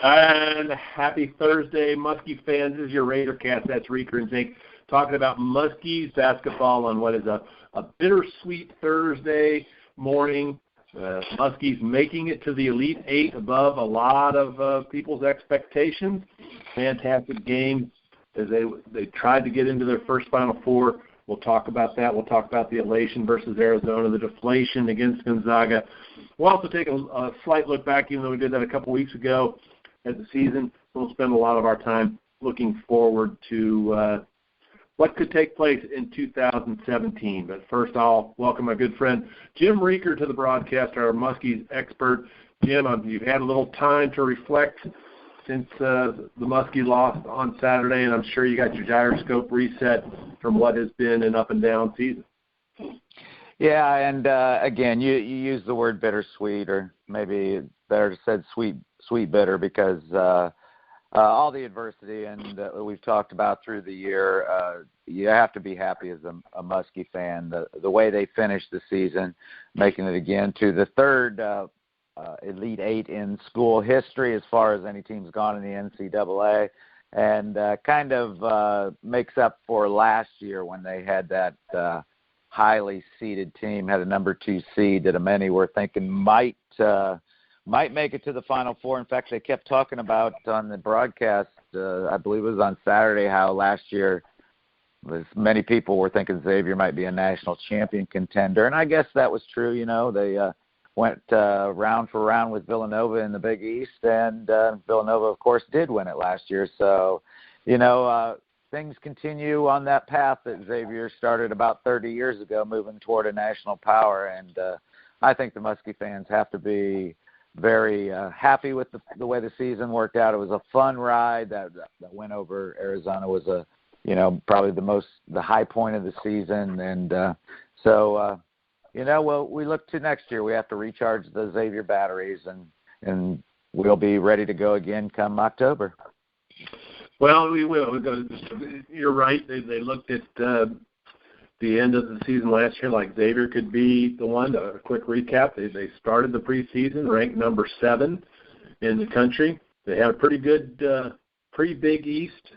And happy Thursday, Muskie fans. This is your Raider cast. That's Reaker and Zink talking about Muskies basketball on what is a bittersweet Thursday morning. Muskies making it to the Elite Eight above a lot of people's expectations. Fantastic game as they tried to get into their first Final Four. We'll talk about that. We'll talk about the elation versus Arizona, the deflation against Gonzaga. We'll also take a slight look back, even though we did that a couple weeks ago, at the season. We'll spend a lot of our time looking forward to what could take place in 2017. But first, I'll welcome my good friend Jim Reaker to the broadcast, our Muskies expert. Jim, you've had a little time to reflect since the Muskie lost on Saturday, and I'm sure you got your gyroscope reset from what has been an up-and-down season. Yeah, and again, you use the word bittersweet, or maybe better said sweet bitter, because all the adversity and we've talked about through the year, you have to be happy as a Muskie fan. The way they finished the season, making it again to the third Elite Eight in school history as far as any team's gone in the NCAA, and kind of makes up for last year when they had that highly seeded team, had a number 2 seed that many were thinking might make it to the Final Four. In fact, they kept talking about on the broadcast, I believe it was on Saturday, how last year many people were thinking Xavier might be a national champion contender, and I guess that was true. You know, they went round for round with Villanova in the Big East, and Villanova, of course, did win it last year. So, you know, things continue on that path that Xavier started about 30 years ago, moving toward a national power, and I think the Muskie fans have to be very happy with the way the season worked out. It was a fun ride. That win over Arizona was probably the high point of the season, and so we look to next year. We have to recharge the Xavier batteries, and we'll be ready to go again come October. Well, we will. You're right. They looked at the end of the season last year like Xavier could be the one. A quick recap: they started the preseason ranked number 7 in the country. They had a pretty big East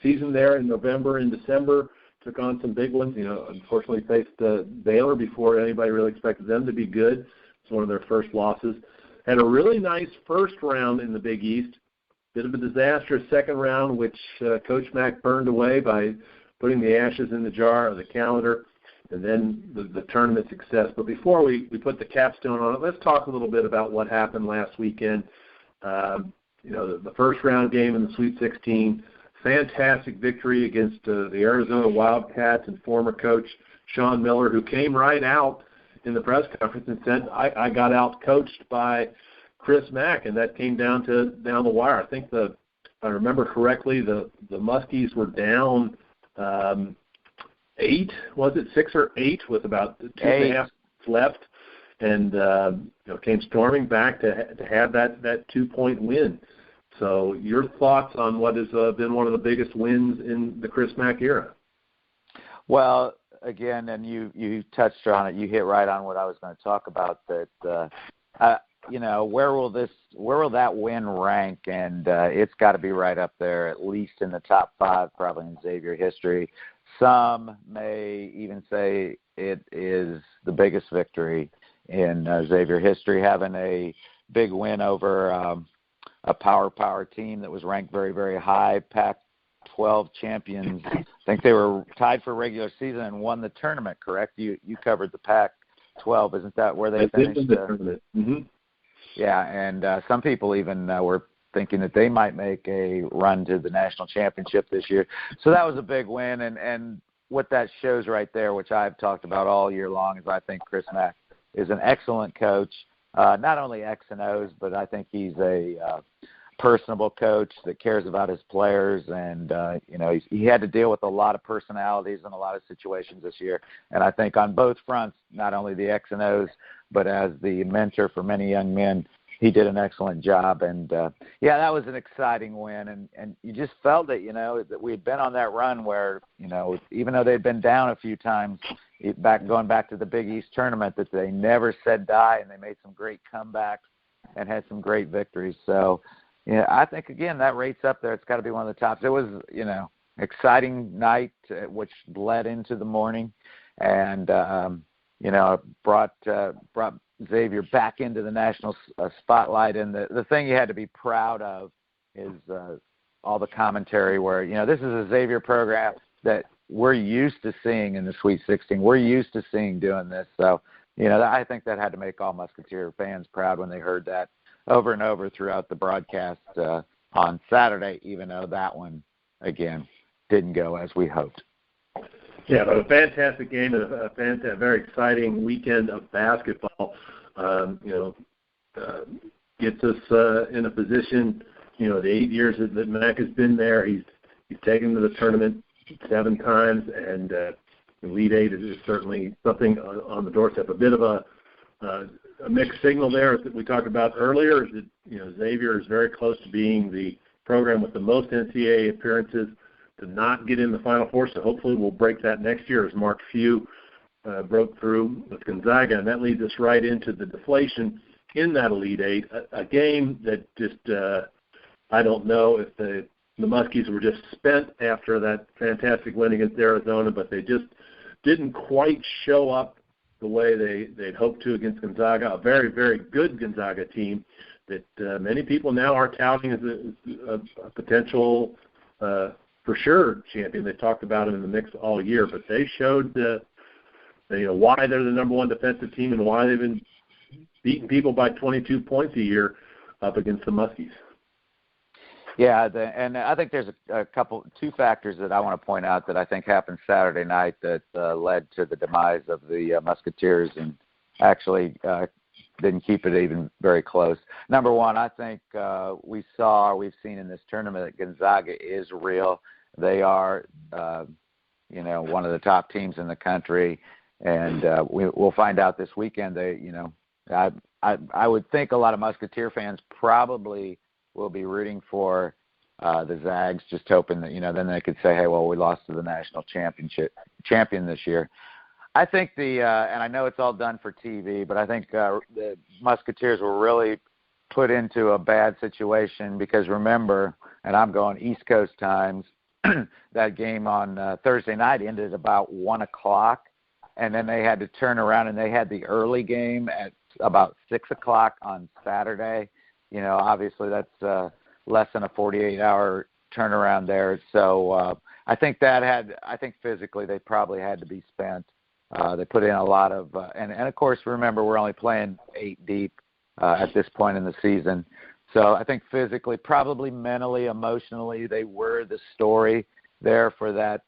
season there in November and December. Took on some big ones. Unfortunately faced Baylor before anybody really expected them to be good. It's one of their first losses. Had a really nice first round in the Big East. Bit of a disastrous second round, which Coach Mack burned away by putting the ashes in the jar of the calendar, and then the tournament success. But before we put the capstone on it, let's talk a little bit about what happened last weekend. The first round game in the Sweet 16, fantastic victory against the Arizona Wildcats and former coach Sean Miller, who came right out in the press conference and said, I got out-coached by Chris Mack, and that came down the wire. I think if I remember correctly, the Muskies were down 8, was it 6 or 8, with about 2.5 left, and came storming back to have that 2-point win. So your thoughts on what has been one of the biggest wins in the Chris Mack era? Well, again, and you touched on it. You hit right on what I was going to talk about. That where will that win rank? And it's got to be right up there, at least in the top 5, probably in Xavier history. Some may even say it is the biggest victory in Xavier history, having a big win over a power team that was ranked very, very high, Pac-12 champions. I think they were tied for regular season and won the tournament, correct? You covered the Pac-12. Isn't that where they finished? The tournament. Mm-hmm. Yeah, and some people even were thinking that they might make a run to the national championship this year. So that was a big win, and what that shows right there, which I've talked about all year long, is I think Chris Mack is an excellent coach. Not only X and O's, but I think he's a personable coach that cares about his players, and he had to deal with a lot of personalities and a lot of situations this year. And I think on both fronts, not only the X and O's, but as the mentor for many young men, he did an excellent job. And that was an exciting win. And you just felt it, that we had been on that run where, even though they'd been down a few times, going back to the Big East tournament, that they never said die, and they made some great comebacks. and had some great victories. So, I think, again, that rate's up there. It's got to be one of the tops. It was, exciting night, which led into the morning, and, brought Xavier back into the national spotlight. And the thing you had to be proud of is all the commentary where, this is a Xavier program that we're used to seeing in the Sweet 16. We're used to seeing doing this. So, I think that had to make all Musketeer fans proud when they heard that over and over throughout the broadcast on Saturday, even though that one, again, didn't go as we hoped. Yeah, but a fantastic game and a very exciting weekend of basketball. Gets us in a position, the 8 years that Mac has been there, he's taken to the tournament 7 times, and the Elite Eight is certainly something on the doorstep. A bit of a mixed signal there that we talked about earlier is that, Xavier is very close to being the program with the most NCAA appearances to not get in the Final Four, so hopefully we'll break that next year as Mark Few broke through with Gonzaga, and that leads us right into the deflation in that Elite Eight, a game that just I don't know if the Muskies were just spent after that fantastic win against Arizona, but they just didn't quite show up the way they'd hoped to against Gonzaga, a very, very good Gonzaga team that many people now are touting as a potential for sure champion. They talked about it in the mix all year, but they showed why they're the number one defensive team and why they've been beating people by 22 points a year up against the Muskies. Yeah, and I think there's two factors that I want to point out that I think happened Saturday night that led to the demise of the Musketeers and actually didn't keep it even very close. Number one, I think we've seen in this tournament that Gonzaga is real. They are, one of the top teams in the country, and we'll find out this weekend. I would think a lot of Musketeer fans probably will be rooting for the Zags, just hoping that, then they could say, hey, well, we lost to the national champion this year. I think and I know it's all done for TV, but I think the Musketeers were really put into a bad situation because remember, and I'm going East Coast times, that game on Thursday night ended about 1 o'clock, and then they had to turn around and they had the early game at about 6 o'clock on Saturday. Obviously that's less than a 48-hour turnaround there. So I think physically they probably had to be spent. They put in a lot of, and of course, remember, we're only playing 8 deep at this point in the season. So I think physically, probably mentally, emotionally, they were the story there for that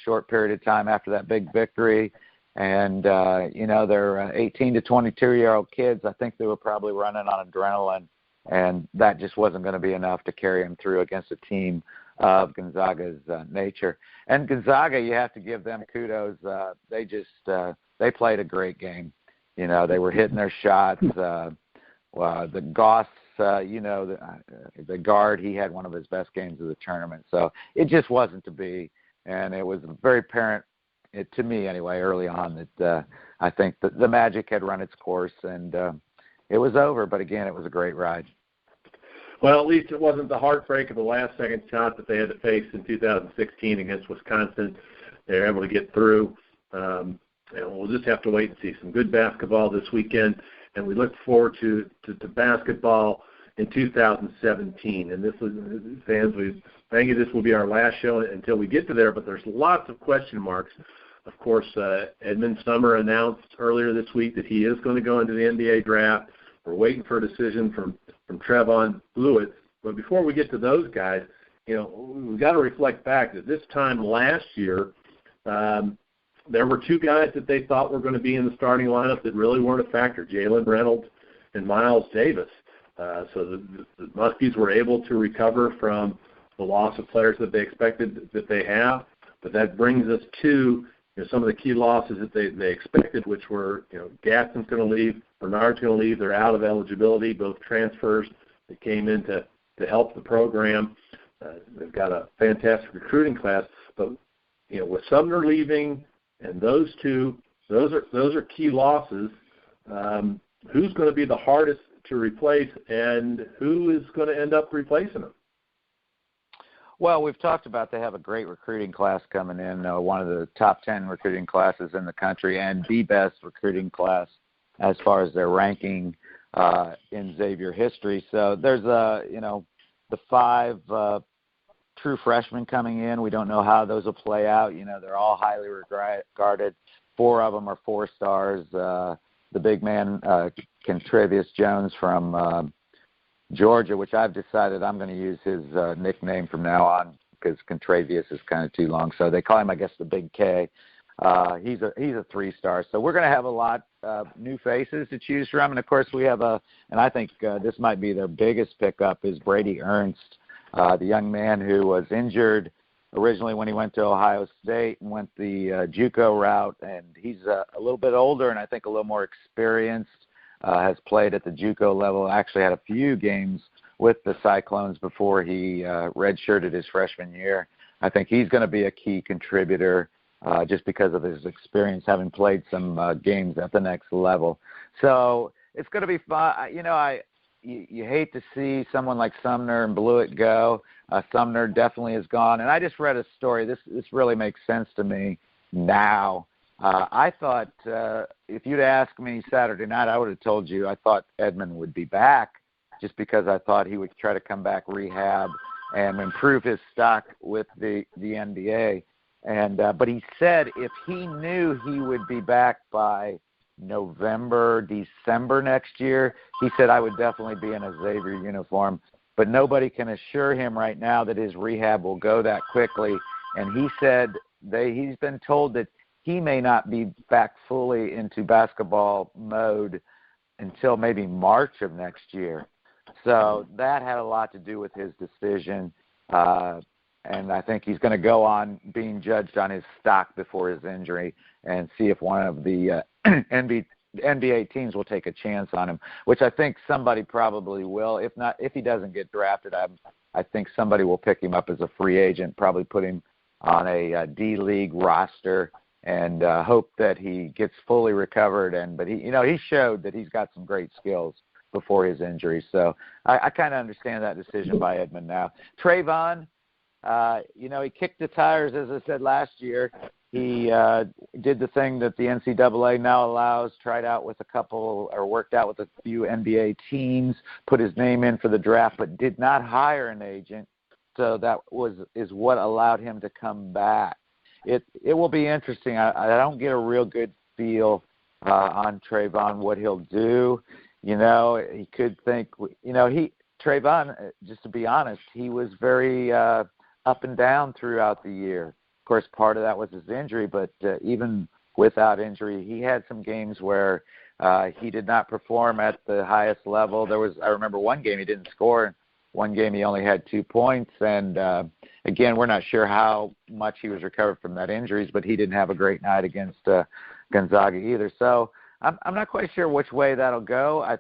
short period of time after that big victory. And, they're 18 to 22-year-old kids. I think they were probably running on adrenaline, and that just wasn't going to be enough to carry them through against a team of Gonzaga's nature. And Gonzaga, you have to give them kudos. They played a great game. They were hitting their shots. The Goss, the guard, he had one of his best games of the tournament. So it just wasn't to be, and it was very apparent, to me anyway, early on that I think that the Magic had run its course, and it was over. But again, it was a great ride. Well, at least it wasn't the heartbreak of the last-second shot that they had to face in 2016 against Wisconsin. They were able to get through. And we'll just have to wait and see some good basketball this weekend. And we look forward to basketball in 2017. And this is, fans, we thank you. This will be our last show until we get to there. But there's lots of question marks. Of course, Edmund Summer announced earlier this week that he is going to go into the NBA draft. We're waiting for a decision from Trevon Lewis. But before we get to those guys, we've got to reflect back that this time last year, there were 2 guys that they thought were going to be in the starting lineup that really weren't a factor, Jalen Reynolds and Miles Davis. So the Muskies were able to recover from the loss of players that they expected that they have. But that brings us to some of the key losses that they expected, which were, Gadsden's going to leave, Bernard's going to leave. They're out of eligibility, both transfers that came in to help the program. They've got a fantastic recruiting class. But, with Sumner leaving and those 2, those are key losses. Who's going to be the hardest to replace, and who is going to end up replacing him? Well, we've talked about they have a great recruiting class coming in, one of the top 10 recruiting classes in the country and the best recruiting class as far as their ranking in Xavier history. So there's, the 5 true freshmen coming in. We don't know how those will play out. They're all highly regarded. 4 of them are 4 stars. The big man, Contravious Jones from Georgia, which I've decided I'm going to use his nickname from now on because Contravious is kind of too long. So they call him, I guess, the Big K. He's a 3-star. So we're going to have a lot of new faces to choose from. And, of course, we have and I think this might be their biggest pickup is Brady Ernst, the young man who was injured originally when he went to Ohio State and went the JUCO route. And he's a little bit older and I think a little more experienced. Has played at the JUCO level, actually had a few games with the Cyclones before he redshirted his freshman year. I think he's going to be a key contributor just because of his experience having played some games at the next level. So it's going to be fun. You hate to see someone like Sumner and Blewett go. Sumner definitely is gone. And I just read a story. This really makes sense to me now. I thought if you'd asked me Saturday night, I would have told you I thought Edmond would be back just because I thought he would try to come back, rehab, and improve his stock with the NBA. But he said if he knew he would be back by November, December next year, he said I would definitely be in a Xavier uniform. But nobody can assure him right now that his rehab will go that quickly. And he said he's been told that he may not be back fully into basketball mode until maybe March of next year. So that had a lot to do with his decision. And I think he's going to go on being judged on his stock before his injury and see if one of the NBA teams will take a chance on him, which I think somebody probably will. If not, if he doesn't get drafted, I think somebody will pick him up as a free agent, probably put him on a D-League roster and hope that he gets fully recovered. But he showed that he's got some great skills before his injury. So I kind of understand that decision by Edmond now. Trayvon, he kicked the tires, as I said last year. He did the thing that the NCAA now allows, tried out with worked out with a few NBA teams, put his name in for the draft, but did not hire an agent. So that is what allowed him to come back. It will be interesting. I don't get a real good feel on Trayvon, what he'll do. He could think, Trayvon, just to be honest, he was very up and down throughout the year. Of course, part of that was his injury, but even without injury, he had some games where he did not perform at the highest level. I remember one game he didn't score. One game he only had 2 points, and again, we're not sure how much he was recovered from that injuries, but he didn't have a great night against Gonzaga either. So I'm not quite sure which way that'll go.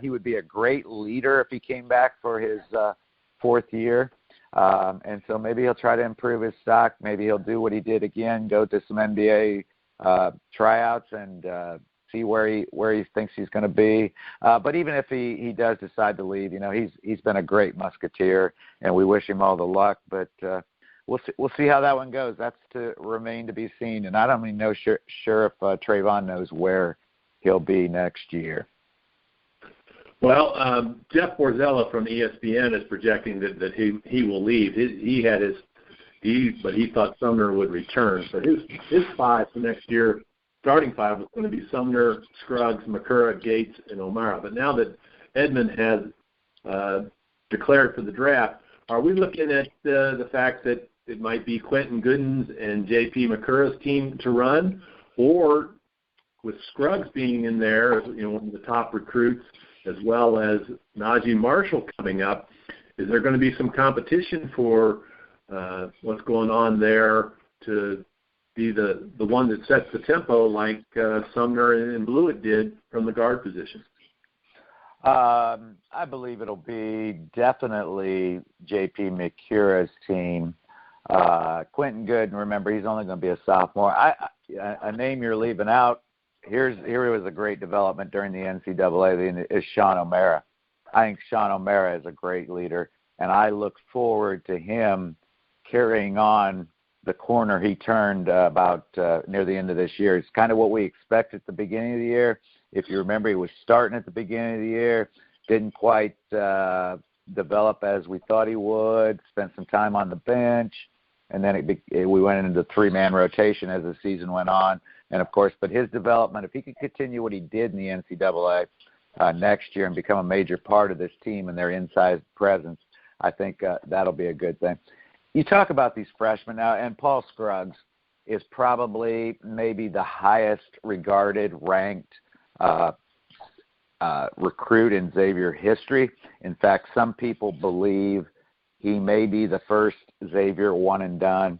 He would be a great leader if he came back for his 4th year, and so maybe he'll try to improve his stock. Maybe he'll do what he did again, go to some NBA tryouts and see where he thinks he's going to be. But even if he does decide to leave, he's been a great Musketeer, and we wish him all the luck. But we'll see how that one goes. That's to remain to be seen. And I don't even know sure if Trayvon knows where he'll be next year. Well, Jeff Borzella from ESPN is projecting that he will leave. But he thought Sumner would return. So his 5 for next year. Starting 5 was going to be Sumner, Scruggs, Makura, Gates, and O'Mara. But now that Edmond has declared for the draft, are we looking at the fact that it might be Quentin Gooden's and J.P. Makura's team to run, or with Scruggs being in there, one of the top recruits, as well as Najee Marshall coming up, is there going to be some competition for what's going on there to be the one that sets the tempo like Sumner and Blewett did from the guard position? I believe it'll be definitely J.P. Makura's team. Quentin Gooden, remember, he's only going to be a sophomore. A name you're leaving out here was a great development during the NCAA is Sean O'Mara. I think Sean O'Mara is a great leader, and I look forward to him carrying on the corner he turned about near the end of this year. It's kind of what we expect at the beginning of the year. If you remember, he was starting at the beginning of the year, didn't quite develop as we thought he would, spent some time on the bench, and then we went into the three-man rotation as the season went on. And, of course, but his development, if he could continue what he did in the NCAA next year and become a major part of this team and their inside presence, I think that'll be a good thing. You talk about these freshmen now, and Paul Scruggs is probably maybe the highest regarded, ranked recruit in Xavier history. In fact, some people believe he may be the first Xavier one and done.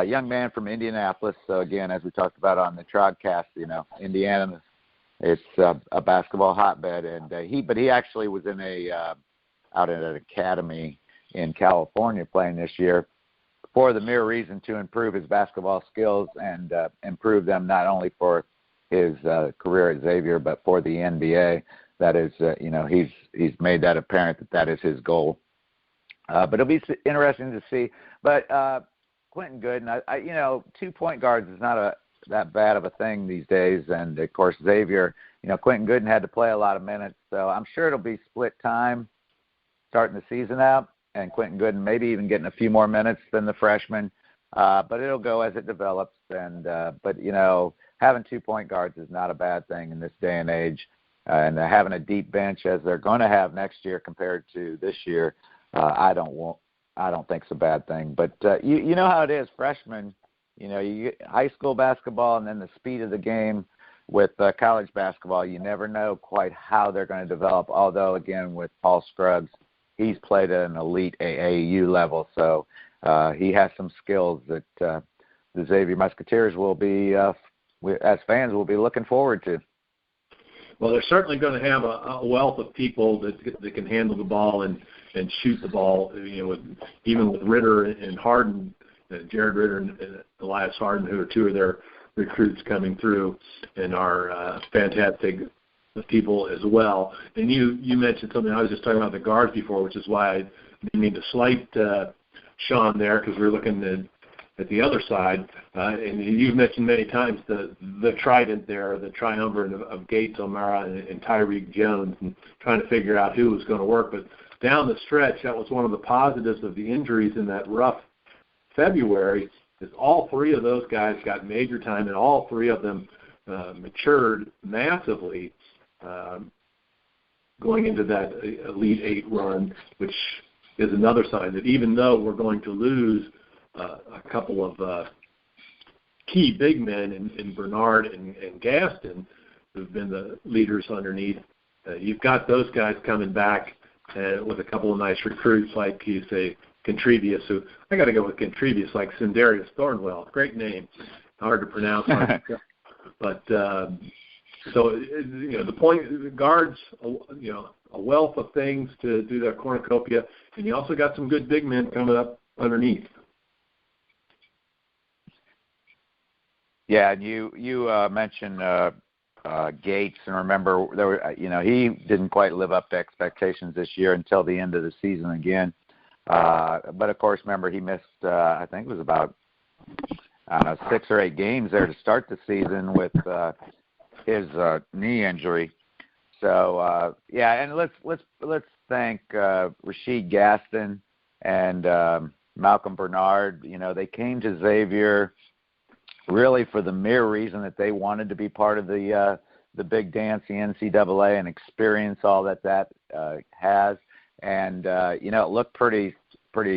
Young man from Indianapolis. So again, as we talked about on the Trodcast, Indiana, it's a basketball hotbed, and he actually was in out at an academy in California playing this year for the mere reason to improve his basketball skills and improve them not only for his career at Xavier but for the NBA. That is, he's made that apparent that is his goal. But it'll be interesting to see. But Quentin Gooden, 2 point guards is not that bad of a thing these days. And, of course, Xavier, Quentin Gooden had to play a lot of minutes. So I'm sure it'll be split time starting the season out. And Quentin Gooden maybe even getting a few more minutes than the freshman. But it'll go as it develops. And but, having 2 point guards is not a bad thing in this day and age. And having a deep bench as they're going to have next year compared to this year, I don't think it's a bad thing. But you know how it is, freshmen. You get high school basketball and then the speed of the game with college basketball. You never know quite how they're going to develop. Although again, with Paul Scruggs, he's played at an elite AAU level, so he has some skills that the Xavier Musketeers will be, as fans, will be looking forward to. Well, they're certainly going to have a wealth of people that can handle the ball and shoot the ball. Even with Ritter and Harden, Jared Ritter and Elias Harden, who are two of their recruits coming through, and are fantastic people as well. And you mentioned something. I was just talking about the guards before, which is why I didn't mean to slight Sean there, because we're looking at the other side. And you've mentioned many times the trident there, the triumvirate of Gates, O'Mara, and Tyreek Jones, and trying to figure out who was going to work. But down the stretch, that was one of the positives of the injuries in that rough February, is all three of those guys got major time, and all three of them matured massively going into that Elite Eight run, which is another sign that even though we're going to lose a couple of key big men in Bernard and Gaston, who've been the leaders underneath, you've got those guys coming back with a couple of nice recruits, like you say, Contrevious, who I got to go with Contrevious, like Sindarius Thornwell. Great name, hard to pronounce. But so the point guards, a wealth of things to do that cornucopia, and you also got some good big men coming up underneath. Yeah, and you mentioned Gates, and remember there were, he didn't quite live up to expectations this year until the end of the season again. But of course, remember he missed I think it was about 6 or 8 games there to start the season with his knee injury. So and let's thank Rasheed Gaston and Malcolm Bernard. They came to Xavier really for the mere reason that they wanted to be part of the big dance, the NCAA, and experience all that has. And it looked pretty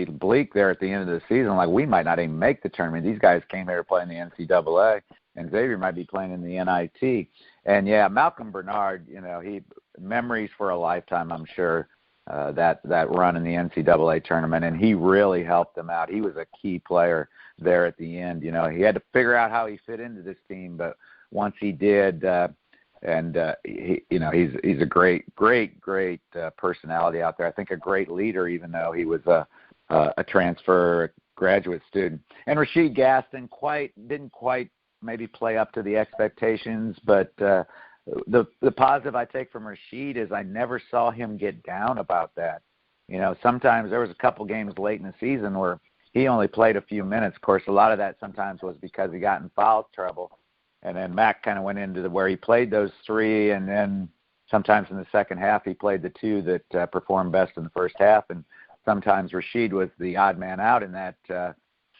bleak there at the end of the season. Like, we might not even make the tournament. These guys came here playing the NCAA, and Xavier might be playing in the NIT. And Malcolm Bernard, he memories for a lifetime, I'm sure. That run in the NCAA tournament, and he really helped them out. He was a key player there at the end. He had to figure out how he fit into this team, but once he did, he's a great personality out there. I think a great leader, even though he was a transfer graduate student. And Rasheed Gaston didn't quite maybe play up to the expectations, but the positive I take from Rashid is I never saw him get down about that. You know, sometimes there was a couple games late in the season where he only played a few minutes. Of course, a lot of that sometimes was because he got in foul trouble. And then Mac kind of went into where he played those three, and then sometimes in the second half he played the two that performed best in the first half, and sometimes Rashid was the odd man out in that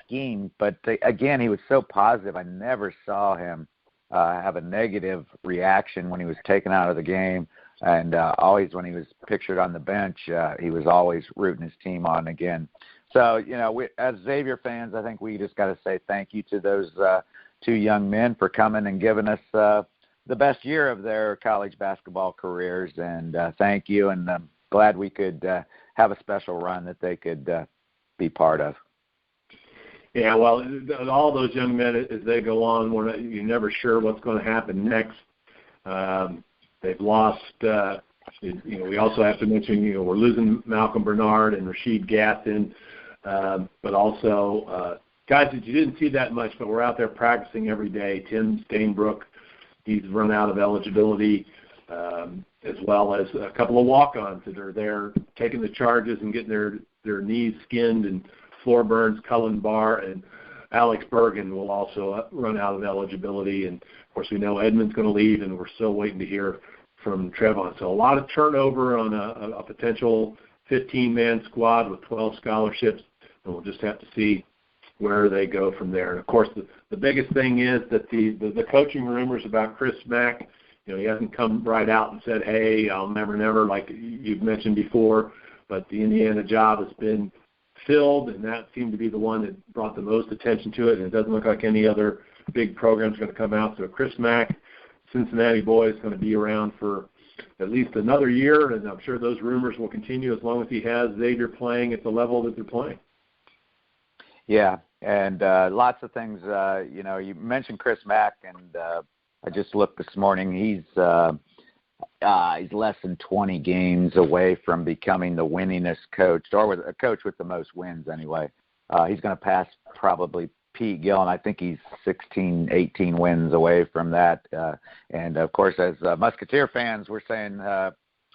scheme. But again, he was so positive. I never saw him have a negative reaction when he was taken out of the game, and always when he was pictured on the bench, he was always rooting his team on again. So, you know, as Xavier fans, I think we just got to say thank you to those two young men for coming and giving us the best year of their college basketball careers, and thank you, and I'm glad we could have a special run that they could be part of. Yeah, well, all those young men, as they go on, you're never sure what's going to happen next. They've lost, we also have to mention, we're losing Malcolm Bernard and Rashid Gaston, but also guys that you didn't see that much, but we're out there practicing every day. Tim Stainbrook, he's run out of eligibility, as well as a couple of walk-ons that are there taking the charges and getting their knees skinned, and floor burns. Cullen Barr and Alex Bergen will also run out of eligibility. And, of course, we know Edmund's going to leave, and we're still waiting to hear from Trevon. So a lot of turnover on a potential 15-man squad with 12 scholarships, and we'll just have to see where they go from there. And, of course, the biggest thing is that the coaching rumors about Chris Mack, he hasn't come right out and said, hey, I'll never, like you've mentioned before, but the Indiana job has been filled, and that seemed to be the one that brought the most attention to it, and it doesn't look like any other big program is going to come out. So Chris Mack, Cincinnati boy, is going to be around for at least another year, and I'm sure those rumors will continue as long as he has Xavier playing at the level that they're playing. Yeah, and lots of things. You mentioned Chris Mack, and I just looked this morning. He's less than 20 games away from becoming the winningest coach, or with a coach with the most wins anyway. He's going to pass probably Pete Gillen. I think he's 16, 18 wins away from that. And, of course, as Musketeer fans, we're saying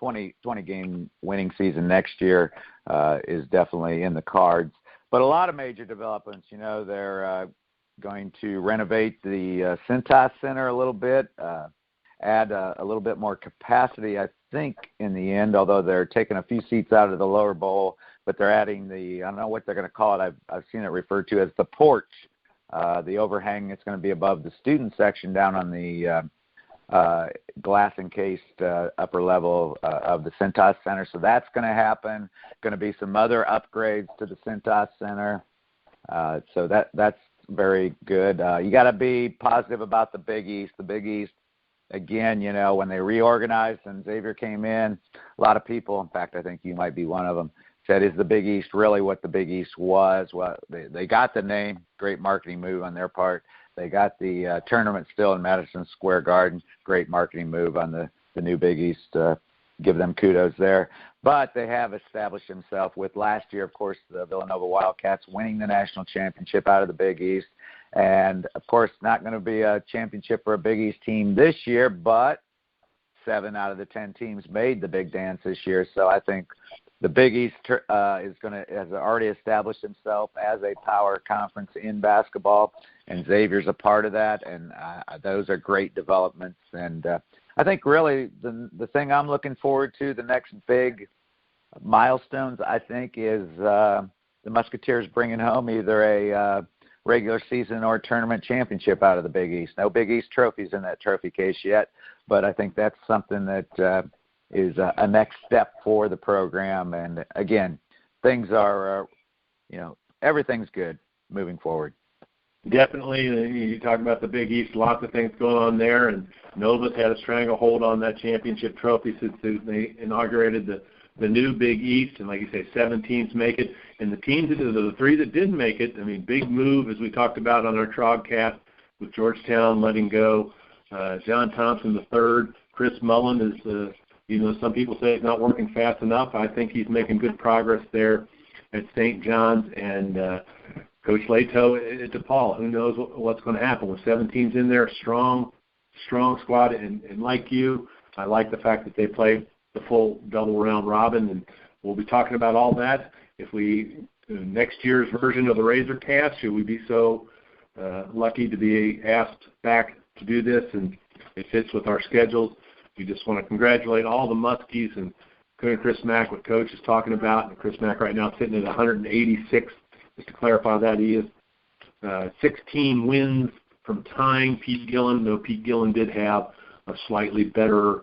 20-game winning season next year is definitely in the cards. But a lot of major developments, they're going to renovate the Cintas Center a little bit, add a little bit more capacity, I think, in the end, although they're taking a few seats out of the lower bowl, but they're adding I don't know what they're going to call it. I've seen it referred to as the porch, the overhang. It's going to be above the student section down on the glass-encased upper level of the Cintas Center. So that's going to happen. Going to be some other upgrades to the Cintas Center. So that's very good. You got to be positive about the Big East. The Big East, again, when they reorganized and Xavier came in, a lot of people, in fact, I think you might be one of them, said, is the Big East really what the Big East was? Well, they got the name, great marketing move on their part. They got the tournament still in Madison Square Garden, great marketing move on the new Big East. Give them kudos there. But they have established themselves with last year, of course, the Villanova Wildcats winning the national championship out of the Big East. And, of course, not going to be a championship for a Big East team this year, but 7 out of the 10 teams made the big dance this year. So I think the Big East has already established himself as a power conference in basketball, and Xavier's a part of that, and those are great developments. And I think really the thing I'm looking forward to, the next big milestones, I think, is the Musketeers bringing home either a regular season or tournament championship out of the Big East. No Big East trophies in that trophy case yet, but I think that's something that is a next step for the program. And, again, things are, everything's good moving forward. Definitely. You talk about the Big East, lots of things going on there, and Nova's had a stranglehold on that championship trophy since they inaugurated the new Big East, and like you say, 7 teams make it. And the teams, the 3 that didn't make it, big move, as we talked about on our Trogcast, with Georgetown letting go John Thompson III. Chris Mullen is, some people say he's not working fast enough. I think he's making good progress there at St. John's, and Coach Leto at DePaul, who knows what's going to happen with 7 teams in there, strong squad. And like you, I like the fact that they play the full double round robin, and we'll be talking about all that. If next year's version of the Razor Cast, should we be so lucky to be asked back to do this, and it fits with our schedules, we just want to congratulate all the Muskies and Chris Mack, what Coach is talking about. And Chris Mack right now sitting at 186. Just to clarify that, he is 16 wins from tying Pete Gillen, though Pete Gillen did have a slightly better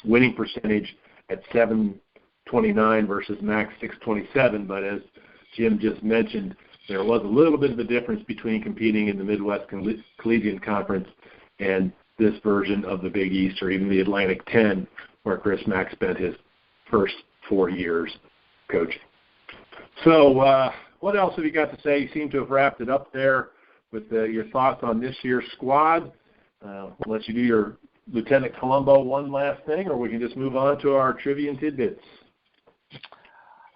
winning percentage at 729 versus Max 627. But as Jim just mentioned, there was a little bit of a difference between competing in the Midwest Collegiate Conference and this version of the Big East, or even the Atlantic 10, where Chris Mack spent his first 4 years coaching. So what else have you got to say? You seem to have wrapped it up there with your thoughts on this year's squad. We'll let you do your Lieutenant Columbo one last thing, or we can just move on to our trivia and tidbits.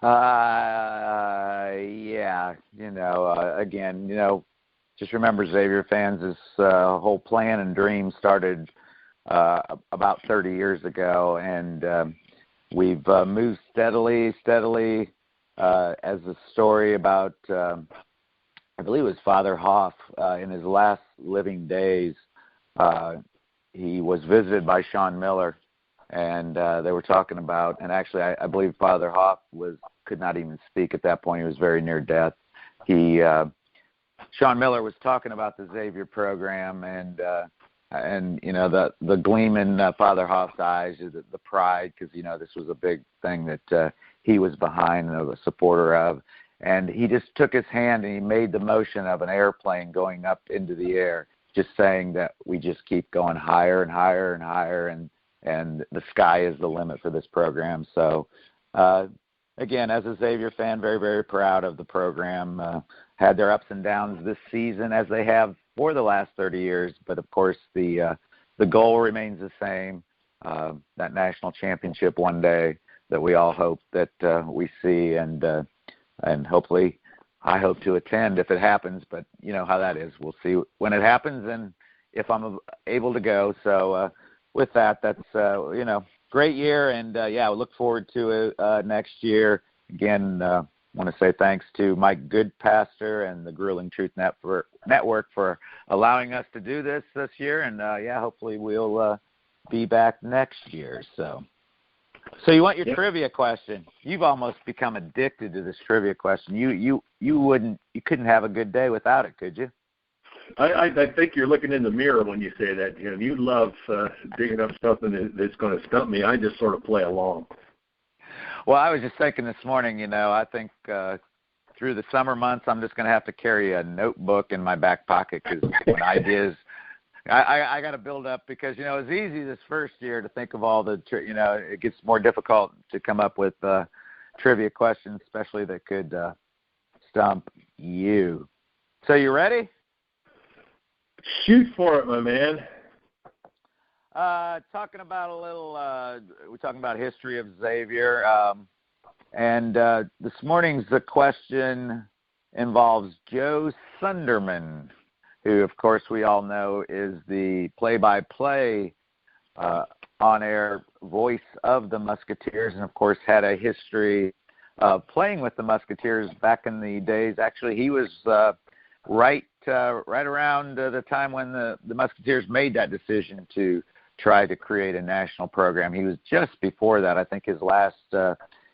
Yeah, again, just remember, Xavier fans, this whole plan and dream started about 30 years ago, and we've moved steadily, as a story about, I believe it was Father Hoff, in his last living days, he was visited by Sean Miller, and they were talking about, and actually I believe Father Hoff could not even speak at that point. He was very near death. Sean Miller was talking about the Xavier program, and the gleam in Father Hoff's eyes, the pride, because this was a big thing that he was behind and a supporter of. And he just took his hand and he made the motion of an airplane going up into the air, just saying that we just keep going higher and higher and higher, and the sky is the limit for this program. So, again, as a Xavier fan, very, very proud of the program. Had their ups and downs this season, as they have for the last 30 years, but of course the goal remains the same, that national championship one day that we all hope that we see, and hopefully I hope to attend if it happens, but you know how that is. We'll see when it happens and if I'm able to go. So with that's great year, and we look forward to it next year. Again, want to say thanks to Mike Goodpaster and the Grueling Truth Network for allowing us to do this year, and hopefully we'll be back next year. So you want your trivia question? You've almost become addicted to this trivia question. You couldn't have a good day without it, could you? I think you're looking in the mirror when you say that. You love digging up something that's going to stump me. I just sort of play along. Well, I was just thinking this morning, I think through the summer months, I'm just going to have to carry a notebook in my back pocket, because when ideas, I got to build up, because, it's easy this first year to think of all the, it gets more difficult to come up with trivia questions, especially that could stump you. So you ready? Shoot for it, my man. Talking about we're talking about history of Xavier, and this morning's the question involves Joe Sunderman, who, of course, we all know is the play-by-play on-air voice of the Musketeers, and, of course, had a history of playing with the Musketeers back in the days. Actually, he was right around the time when the Musketeers made that decision to try to create a national program. He was just before that. I think his last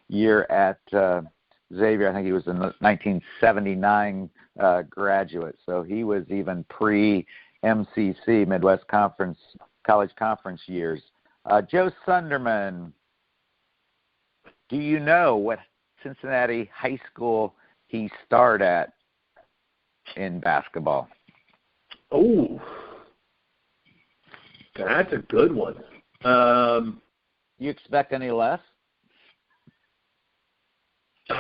year at Xavier, I think he was a 1979 graduate. So he was even pre-MCC, Midwest Conference, College Conference years. Joe Sunderman, do you know what Cincinnati High School he starred at in basketball? Oh, that's a good one. You expect any less?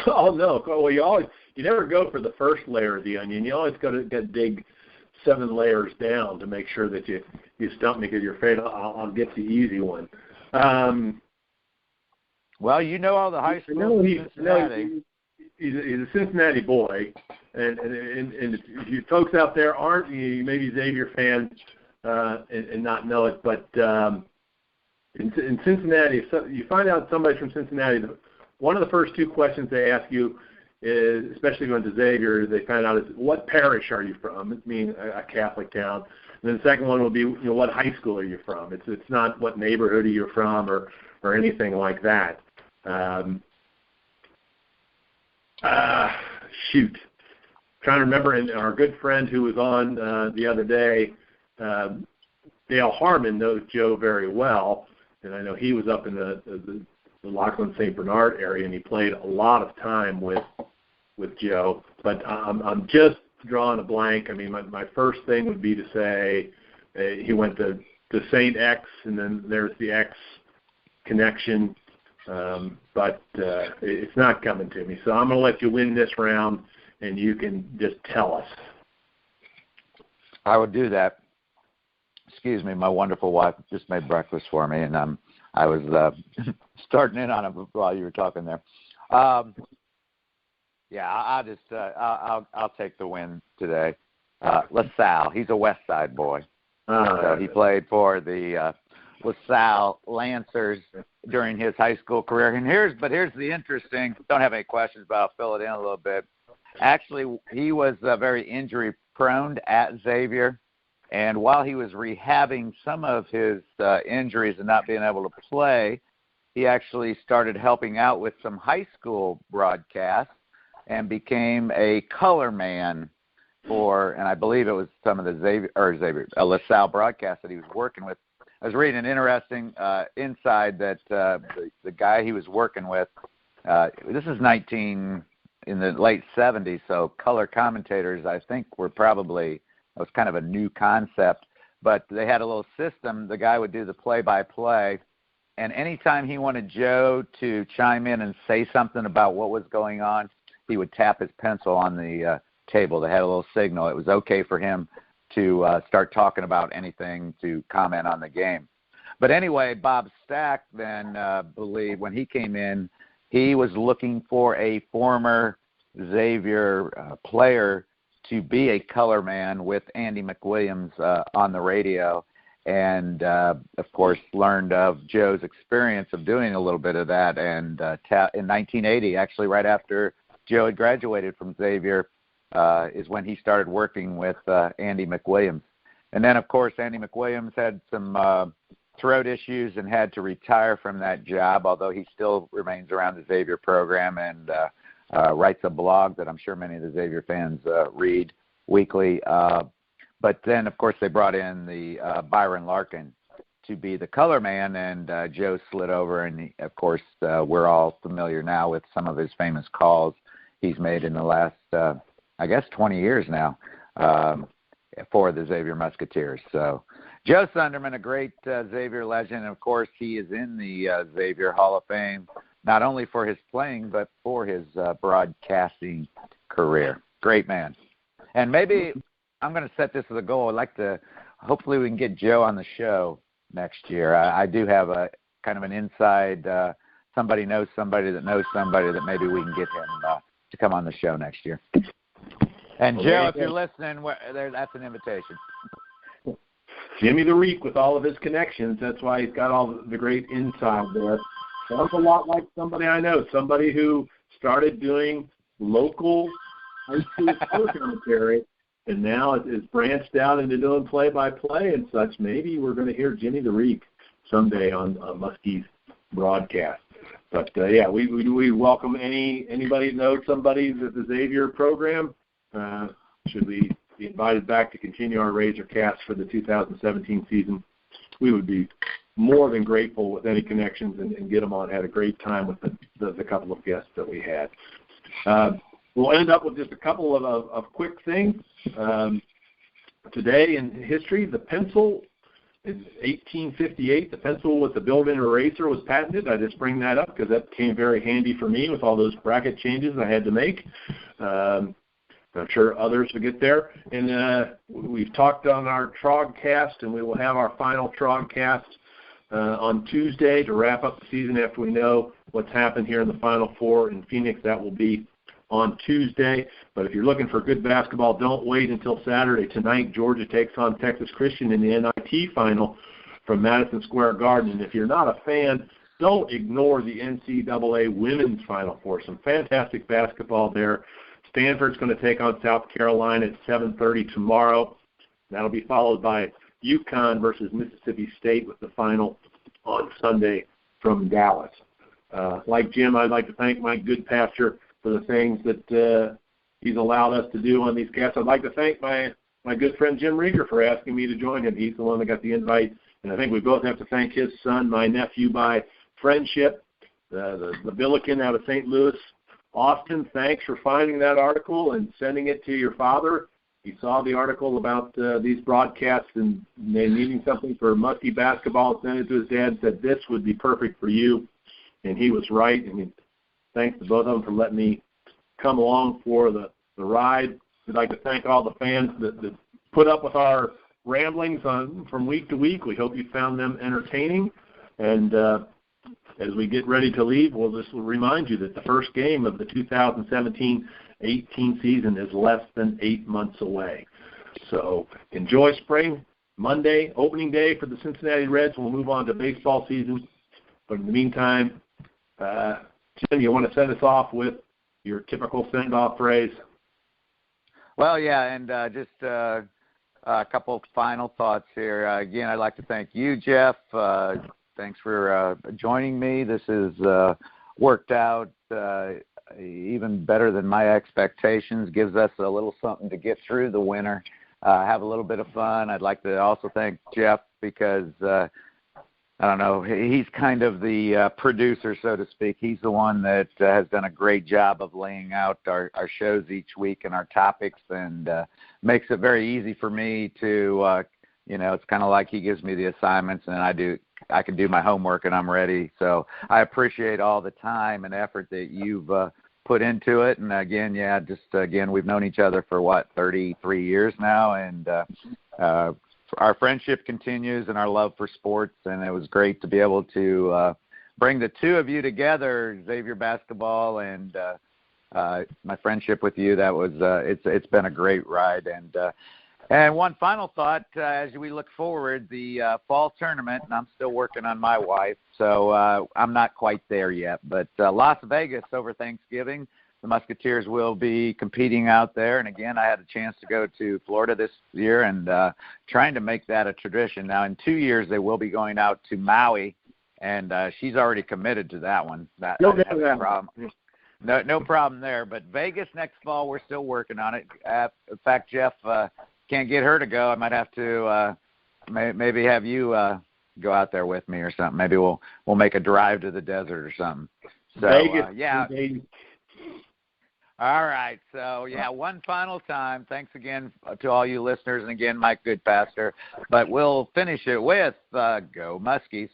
Oh no! Well, you never go for the first layer of the onion. You always got to dig 7 layers down to make sure that you stump me, because you're afraid I'll get the easy one. Well, all the high schools in Cincinnati. He's a Cincinnati boy. and if you folks out there aren't, you maybe Xavier fans and not know it, but in Cincinnati, if you find out somebody's from Cincinnati, one of the first two questions they ask you is, especially going to Xavier, they find out is, what parish are you from? It means a Catholic town. And then the second one will be, what high school are you from? It's not what neighborhood are you from or anything like that. Shoot. Trying to remember, and our good friend who was on the other day, Dale Harmon knows Joe very well, and I know he was up in the Laughlin St. Bernard area, and he played a lot of time with Joe. But I'm just drawing a blank. I mean, my first thing would be to say he went to St. X, and then there's the X connection, but it's not coming to me. So I'm going to let you win this round, and you can just tell us. I would do that. Excuse me, my wonderful wife just made breakfast for me, and I was starting in on it while you were talking there. Yeah, I'll take the win today. LaSalle, he's a West Side boy. So he played for the LaSalle Lancers during his high school career. And here's the interesting. Don't have any questions, but I'll fill it in a little bit. Actually, he was very injury prone at Xavier. And while he was rehabbing some of his injuries and not being able to play, he actually started helping out with some high school broadcasts and became a color man for, and I believe it was some of the LaSalle broadcasts that he was working with. I was reading an interesting inside that the guy he was working with, this is in the late 70s, so color commentators, I think, were probably, it was kind of a new concept, but they had a little system. The guy would do the play-by-play, and anytime he wanted Joe to chime in and say something about what was going on, he would tap his pencil on the table. They had a little signal. It was okay for him to start talking about anything, to comment on the game. But anyway, Bob Stack then believed when he came in, he was looking for a former Xavier player to be a color man with Andy McWilliams on the radio, and of course learned of Joe's experience of doing a little bit of that. And in 1980, actually right after Joe had graduated from Xavier, is when he started working with Andy McWilliams. And then, of course, Andy McWilliams had some throat issues and had to retire from that job, although he still remains around the Xavier program and writes a blog that I'm sure many of the Xavier fans read weekly. But then, of course, they brought in the Byron Larkin to be the color man, and Joe slid over, and of course, we're all familiar now with some of his famous calls he's made in the last, 20 years now for the Xavier Musketeers. So Joe Sunderman, a great Xavier legend, and of course, he is in the Xavier Hall of Fame, not only for his playing, but for his broadcasting career. Great man. And maybe I'm going to set this as a goal. I'd like to, hopefully we can get Joe on the show next year. I do have a kind of an inside, somebody knows somebody that knows somebody that maybe we can get him to come on the show next year. And Joe, if you're listening, that's an invitation. Jimmy the Reek with all of his connections. That's why he's got all the great inside there. Sounds a lot like somebody I know, somebody who started doing local high school color commentary and now is branched out into doing play-by-play and such. Maybe we're going to hear Jimmy the Reek someday on Muskie's broadcast. But, yeah, we welcome anybody that knows somebody at the Xavier program. Should we be invited back to continue our Razor cast for the 2017 season, we would be more than grateful with any connections and get them on. Had a great time with the couple of guests that we had. We'll end up with just a couple of quick things. Today in history, the pencil in 1858, the pencil with the built-in eraser was patented. I just bring that up because that came very handy for me with all those bracket changes I had to make. I'm sure others will get there. And we've talked on our Trogcast, and we will have our final Trogcast on Tuesday to wrap up the season after we know what's happened here in the Final Four in Phoenix. That will be on Tuesday. But if you're looking for good basketball, don't wait until Saturday. Tonight, Georgia takes on Texas Christian in the NIT final from Madison Square Garden. And if you're not a fan, don't ignore the NCAA Women's Final Four. Some fantastic basketball there. Stanford's going to take on South Carolina at 7:30 tomorrow. That'll be followed by UConn versus Mississippi State with the final on Sunday from Dallas. Like Jim, I'd like to thank Mike Goodpasture for the things that he's allowed us to do on these casts. I'd like to thank my good friend Jim Reaker for asking me to join him. He's the one that got the invite, and I think we both have to thank his son, my nephew, by friendship, the Billiken out of St. Louis. Austin, thanks for finding that article and sending it to your father. He saw the article about these broadcasts and needing something for Muskie basketball, sent it to his dad, said this would be perfect for you, and he was right. And thanks to both of them for letting me come along for the ride. We'd like to thank all the fans that put up with our ramblings from week to week. We hope you found them entertaining. And as we get ready to leave, we'll just remind you that the first game of the 2017-18 season is less than 8 months away. So enjoy spring. Monday, opening day for the Cincinnati Reds. We'll move on to baseball season. But in the meantime, Jim, you want to send us off with your typical send-off phrase? Well, yeah, and just a couple of final thoughts here. Again, I'd like to thank you, Jeff. Thanks for joining me. This has worked out even better than my expectations. Gives us a little something to get through the winter, have a little bit of fun. I'd like to also thank Jeff because, I don't know, he's kind of the producer, so to speak. He's the one that has done a great job of laying out our shows each week and our topics, and makes it very easy for me to, it's kind of like he gives me the assignments and I can do my homework and I'm ready. So I appreciate all the time and effort that you've put into it. And again, we've known each other for 33 years now, and our friendship continues and our love for sports. And it was great to be able to bring the two of you together, Xavier basketball and my friendship with you. That was it's been a great ride. And one final thought, as we look forward, the fall tournament, and I'm still working on my wife, so I'm not quite there yet. But Las Vegas over Thanksgiving, the Musketeers will be competing out there. And, again, I had a chance to go to Florida this year and trying to make that a tradition. Now, in 2 years, they will be going out to Maui, and she's already committed to that one. No problem. No problem there. But Vegas next fall, we're still working on it. In fact, Jeff, can't get her to go. I might have to maybe have you go out there with me or something. Maybe we'll make a drive to the desert or something. So Vegas, yeah. All right. So yeah, one final time. Thanks again to all you listeners, and again, Mike Goodpasture. But we'll finish it with Go Muskies.